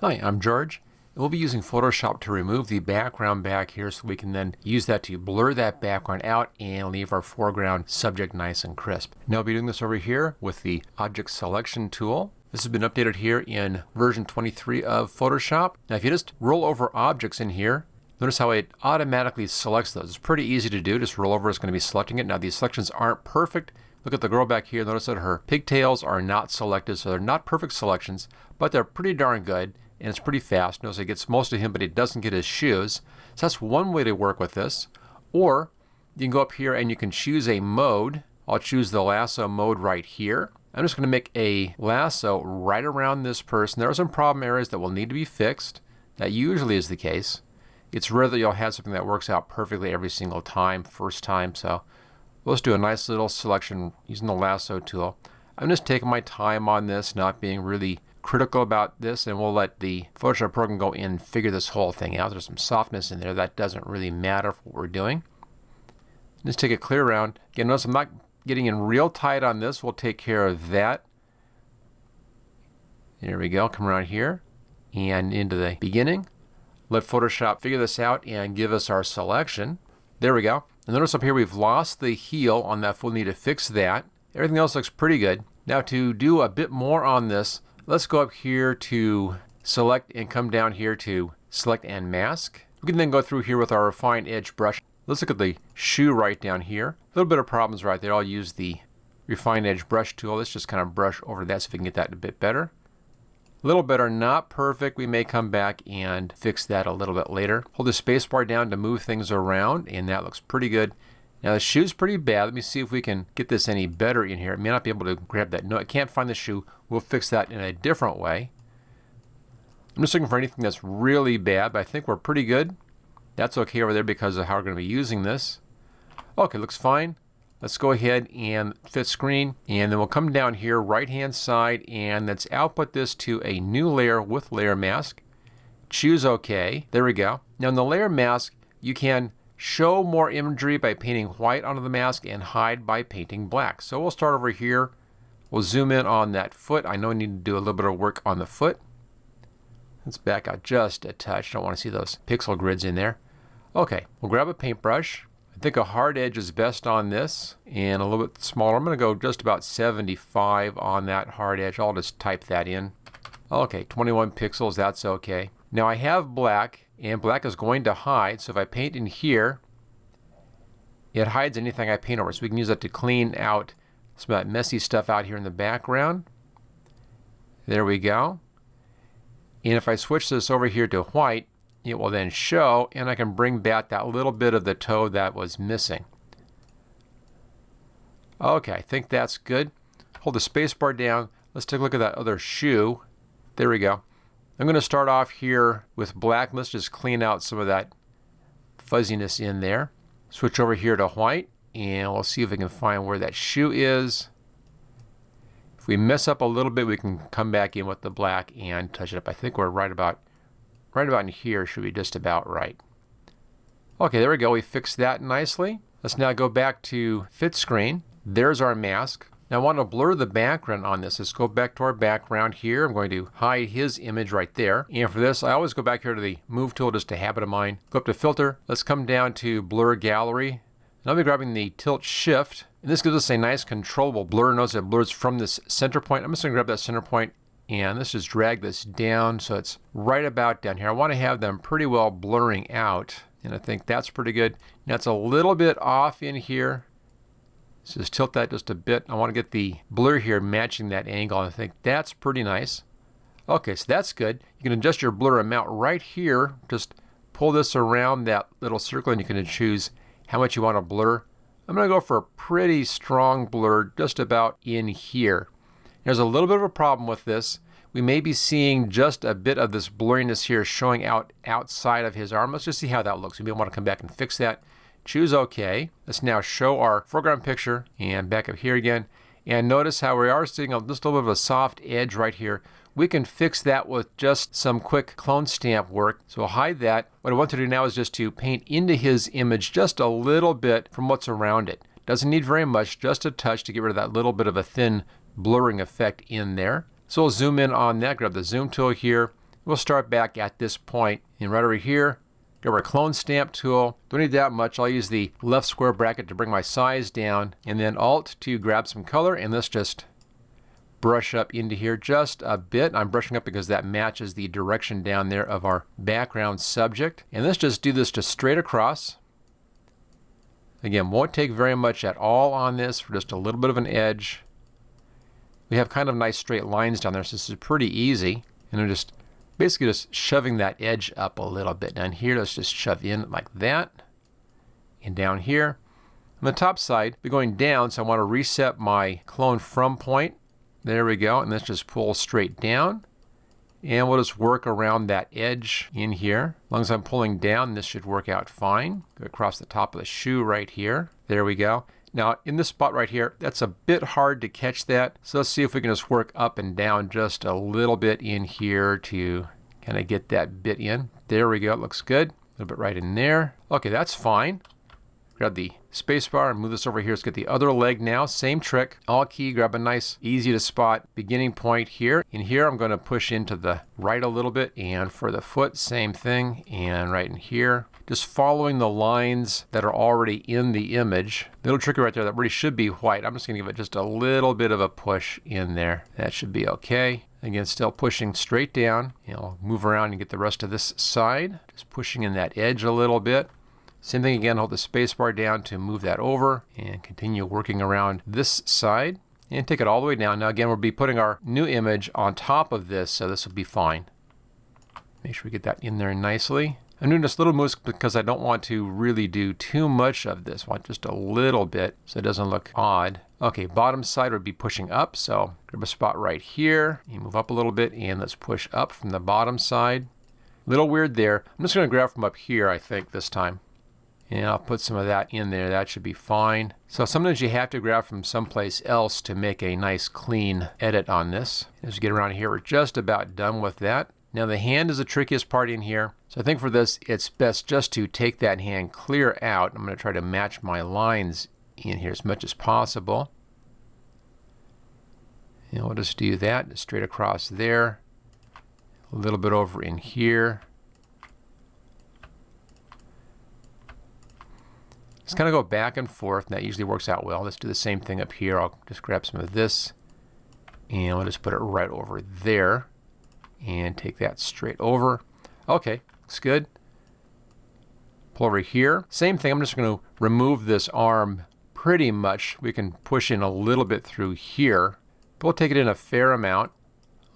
Hi, I'm George. We'll be using Photoshop to remove the background back here so we can then use that to blur that background out and leave our foreground subject nice and crisp. Now I'll be doing this over here with the Object Selection tool. This has been updated here in version 23 of Photoshop. Now if you just roll over objects in here, notice how it automatically selects those. It's pretty easy to do. Just roll over, it's going to be selecting it. Now these selections aren't perfect. Look at the girl back here. Notice that her pigtails are not selected, so they're not perfect selections, but they're pretty darn good. And it's pretty fast. Notice it gets most of him, but it doesn't get his shoes. So that's one way to work with this. Or you can go up here and you can choose a mode. I'll choose the lasso mode right here. I'm just going to make a lasso right around this person. There are some problem areas that will need to be fixed. That usually is the case. It's rare that you'll have something that works out perfectly every single time, first time. So let's do a nice little selection using the lasso tool. I'm just taking my time on this, not being really critical about this, and we'll let the Photoshop program go in and figure this whole thing out. There's some softness in there. That doesn't really matter for what we're doing. Just take a clear round. Again, notice I'm not getting in real tight on this. We'll take care of that. There we go. Come around here and into the beginning. Let Photoshop figure this out and give us our selection. There we go. And notice up here we've lost the heel on that foot. We need to fix that. Everything else looks pretty good. Now to do a bit more on this, let's go up here to select and come down here to select and mask. We can then go through here with our refined edge brush. Let's look at the shoe right down here. A little bit of problems right there. I'll use the refined edge brush tool. Let's just kind of brush over that so we can get that a bit better. A little better, not perfect. We may come back and fix that a little bit later. Hold the space bar down to move things around, and that looks pretty good. Now the shoe's pretty bad. Let me see if we can get this any better in here. It may not be able to grab that. No, I can't find the shoe. We'll fix that in a different way. I'm just looking for anything that's really bad, but I think we're pretty good. That's okay over there because of how we're going to be using this. Okay, looks fine. Let's go ahead and fit screen, and then we'll come down here, right hand side, and let's output this to a new layer with layer mask. Choose OK. There we go. Now in the layer mask, you can show more imagery by painting white onto the mask and hide by painting black. So we'll start over here. We'll zoom in on that foot. I know we need to do a little bit of work on the foot. Let's back out just a touch. Don't want to see those pixel grids in there. Okay, we'll grab a paintbrush. I think a hard edge is best on this and a little bit smaller. I'm going to go just about 75 on that hard edge. I'll just type that in. Okay, 21 pixels, that's okay. Now I have black, and black is going to hide, so if I paint in here, it hides anything I paint over. So we can use that to clean out some of that messy stuff out here in the background. There we go. And if I switch this over here to white, it will then show, and I can bring back that little bit of the toe that was missing. Okay, I think that's good. Hold the space bar down. Let's take a look at that other shoe. There we go. I'm going to start off here with black. Let's just clean out some of that fuzziness in there. Switch over here to white, and we'll see if we can find where that shoe is. If we mess up a little bit, we can come back in with the black and touch it up. I think we're right about in here should be just about right. Okay, there we go. We fixed that nicely. Let's now go back to fit screen. There's our mask. Now I want to blur the background on this. Let's go back to our background here. I'm going to hide his image right there. And for this, I always go back here to the move tool, just a habit of mine. Go up to filter. Let's come down to blur gallery. And I'll be grabbing the tilt shift. And this gives us a nice controllable blur. Notice it blurs from this center point. I'm just going to grab that center point and let's just drag this down so it's right about down here. I want to have them pretty well blurring out. And I think that's pretty good. Now it's a little bit off in here. Let's just tilt that just a bit. I want to get the blur here matching that angle. I think that's pretty nice. Okay, so that's good. You can adjust your blur amount right here. Just pull this around that little circle and you can choose how much you want to blur. I'm going to go for a pretty strong blur just about in here. There's a little bit of a problem with this. We may be seeing just a bit of this blurriness here showing out outside of his arm. Let's just see how that looks. We may want to come back and fix that. Choose OK. Let's now show our foreground picture and back up here again. And notice how we are seeing just a little bit of a soft edge right here. We can fix that with just some quick clone stamp work. So we'll hide that. What I want to do now is just to paint into his image just a little bit from what's around it. Doesn't need very much, just a touch to get rid of that little bit of a thin blurring effect in there. So we'll zoom in on that, grab the zoom tool here, We'll start back at this point, and right over here, grab our clone stamp tool. Don't need that much. I'll use the left square bracket to bring my size down, and then Alt to grab some color, and let's just brush up into here just a bit. I'm brushing up because that matches the direction down there of our background subject. And let's just do this just straight across. Again, won't take very much at all on this for just a little bit of an edge. We have kind of nice straight lines down there, so this is pretty easy. And I'm just basically just shoving that edge up a little bit. Down here, let's just shove in like that. And down here. On the top side, we're going down, so I want to reset my clone from point. There we go, and let's just pull straight down. And we'll just work around that edge in here. As long as I'm pulling down, this should work out fine. Go across the top of the shoe right here. There we go. Now, in this spot right here, that's a bit hard to catch that. So let's see if we can just work up and down just a little bit in here to kind of get that bit in. There we go, it looks good. A little bit right in there. Okay, that's fine. Grab the spacebar and move this over here. Let's get the other leg now. Same trick. Alt key, grab a nice, easy to spot beginning point here. In here, I'm going to push into the right a little bit. And for the foot, same thing. And right in here, just following the lines that are already in the image. Little tricky right there, that really should be white. I'm just going to give it just a little bit of a push in there. That should be okay. Again, still pushing straight down. And I'll move around and get the rest of this side. Just pushing in that edge a little bit. Same thing again, hold the spacebar down to move that over and continue working around this side and take it all the way down. Now again, we'll be putting our new image on top of this, so this will be fine. Make sure we get that in there nicely. I'm doing this little moves because I don't want to really do too much of this. I want just a little bit so it doesn't look odd. Okay, bottom side would be pushing up, so grab a spot right here and move up a little bit, and let's push up from the bottom side. Little weird there. I'm just going to grab from up here, I think, this time. And I'll put some of that in there. That should be fine. So sometimes you have to grab from someplace else to make a nice clean edit on this. As we get around here, we're just about done with that. Now the hand is the trickiest part in here. So I think for this, it's best just to take that hand clear out. I'm going to try to match my lines in here as much as possible. And we'll just do that straight across there. A little bit over in here. Just kind of go back and forth, and that usually works out well. Let's do the same thing up here. I'll just grab some of this, and we'll just put it right over there, and take that straight over. Okay, looks good. Pull over here. Same thing, I'm just going to remove this arm pretty much. We can push in a little bit through here, but we'll take it in a fair amount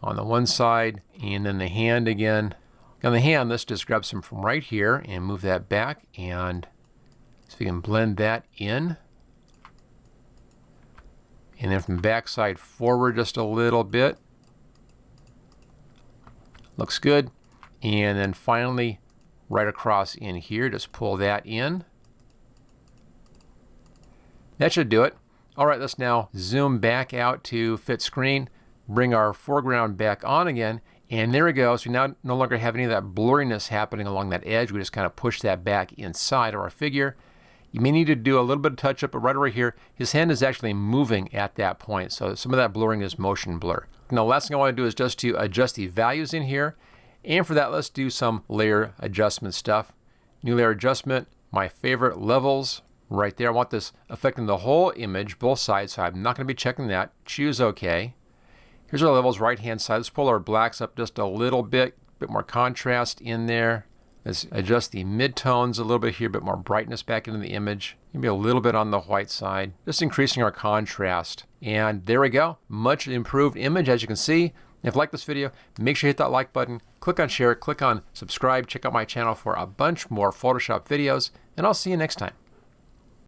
on the one side, and then the hand again. On the hand, let's just grab some from right here and move that back, and so we can blend that in. And then from backside forward just a little bit. Looks good. And then finally, right across in here, just pull that in. That should do it. All right, let's now zoom back out to fit screen, bring our foreground back on again, and there we go. So we now no longer have any of that blurriness happening along that edge. We just kind of push that back inside of our figure. You may need to do a little bit of touch up, but right over here, his hand is actually moving at that point. So some of that blurring is motion blur. Now, the last thing I want to do is just to adjust the values in here. And for that, let's do some layer adjustment stuff. New layer adjustment, my favorite levels right there. I want this affecting the whole image, both sides, so I'm not going to be checking that. Choose OK. Here's our levels, right-hand side. Let's pull our blacks up just a little bit more contrast in there. Let's adjust the midtones a little bit here, a bit more brightness back into the image. Maybe a little bit on the white side, just increasing our contrast. And there we go. Much improved image, as you can see. If you like this video, make sure you hit that like button, click on share, click on subscribe, check out my channel for a bunch more Photoshop videos, and I'll see you next time.